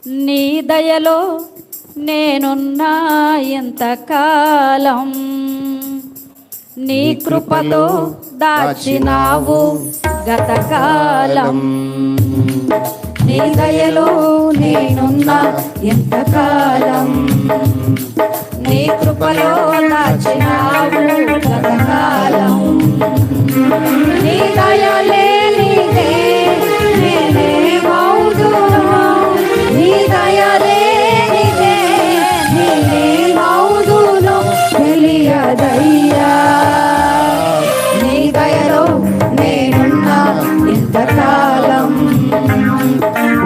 నీ దయలో నేనున్నా ఎంతకాలం, నీ కృపతో దాచినావు గతకాలం. నీ దయలో నేనున్నా ఎంతకాలం, నీ కృపలో దాచినావు గతకాలం. నీ దయలే నీదే నేనేమౌదును, నీ దయలే నీదే నేనేమౌదును తెలియదయ్యా. నీ దయలో నేనున్నా ఎంతకాలం,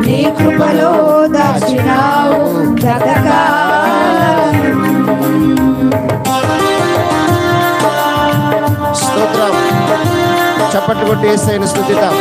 నీ కృపలో దాచినావు గతకాలం. స్తోత్రం. చప్పట్లు కొట్టి యేసయ్యను స్తుతిద్దాం.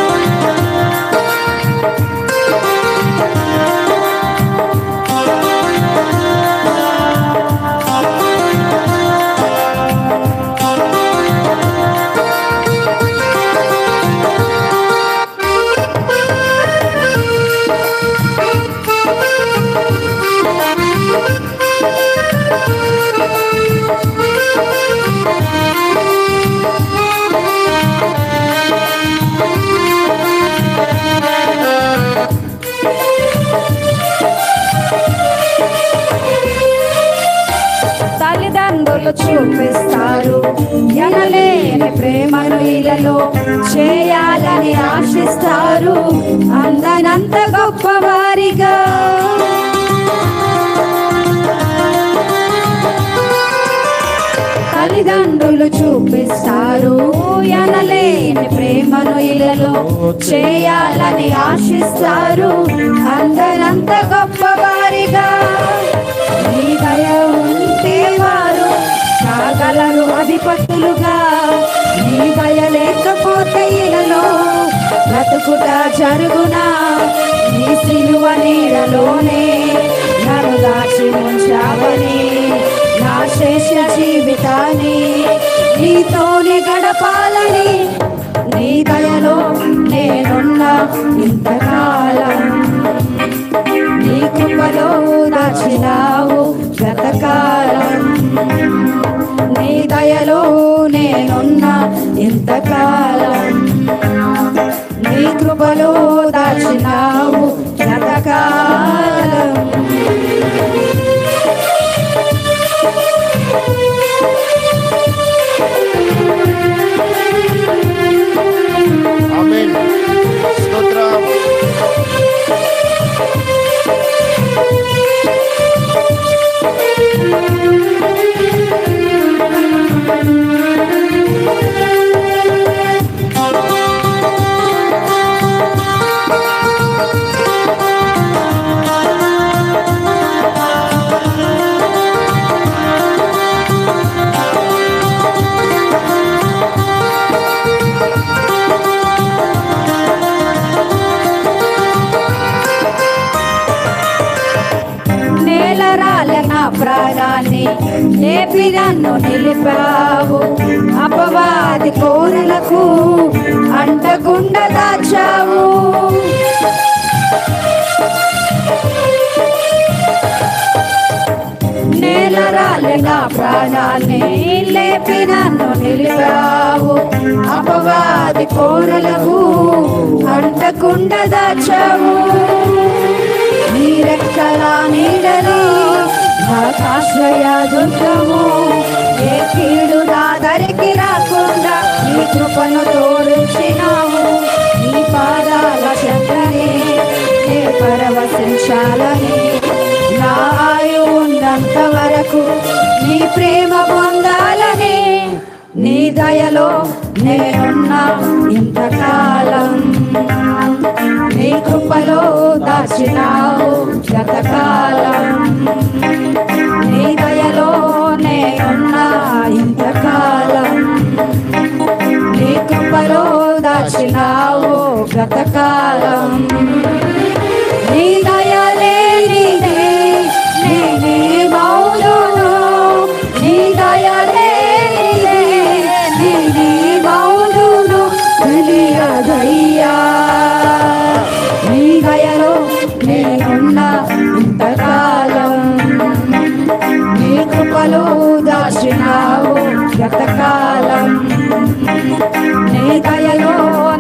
తల్లిదండ్రులు చూపిస్తారు ఎనలేని ప్రేమను ఇలలో చేయాలని ఆశిస్తారు, అందనంత గొప్పవారిగా. తల్లిదండ్రులు చూపిస్తారు ఎనలేని ప్రేమను ఇలలో చేయాలని ఆశిస్తారు, అందనంత గొప్పవారిగా. నీ దయ ఉంటే వారు కాగలరు అధిపతులుగా, నీ దయ లేకపోతే ఇలలో బ్రతుకుట జరుగునా. నీ సిలువ నీడలోనే నన్ను దాచి ఉంచావని, నా శేష జీవితాన్ని నీతోనే గడపాలని. నీ దయలో నేనున్నా ఇంతకాలం, నీ కృపలో దాచినావు గతకాలం. నీ దయలో నేనున్నా ఇంతకాలం, నీ కృపలో దాచినావు గతకాలం. ఆమేన్. స్తోత్రం. ప్రాణాన్ని లేపి నన్ను నిలిపావు, అపవాది కోరలకు అంటకుండా దాచావు. నేల రాలిన ప్రాణాన్ని లేపి నన్ను నిలిపావు, అపవాది కోరలకు అంటకుండా దాచావు. నీ రెక్కల నీడలో ఆశ్రయ దుర్గము, ఏ కీడు నా దరికి రాకుండా నీ కృపను తోడించినావు. నీ పాదాల చెంతనే నే పరవశించాలని, నా ఆయు ఉన్నంత వరకు నీ ప్రేమ పొందాలని. నీ దయలో నేనున్నా ఇంతకాలం, నీ కృపలో దాచినావు గతకాలం. నీ దయలో నేనున్నా ఇంతకాలం, నీ కృపలో దాచినావు గతకాలం. నీ దయలే నీదే నేనేమౌదును, నీ దయలే నీదే నేనేమౌదును తెలియదయ్యా. నీ దయలో నేనున్నా ఇంతకాలం నీ కృపలో దాచినావు గతకాలం నీ దయలో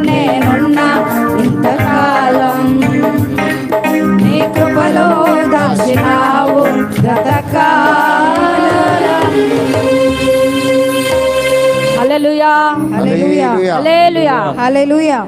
నేనున్నా ఇంతకాలం నీ కృపలో దాచినావు గతకాలం. హల్లెలూయా హల్లెలూయా హల్లెలూయా హల్లెలూయా.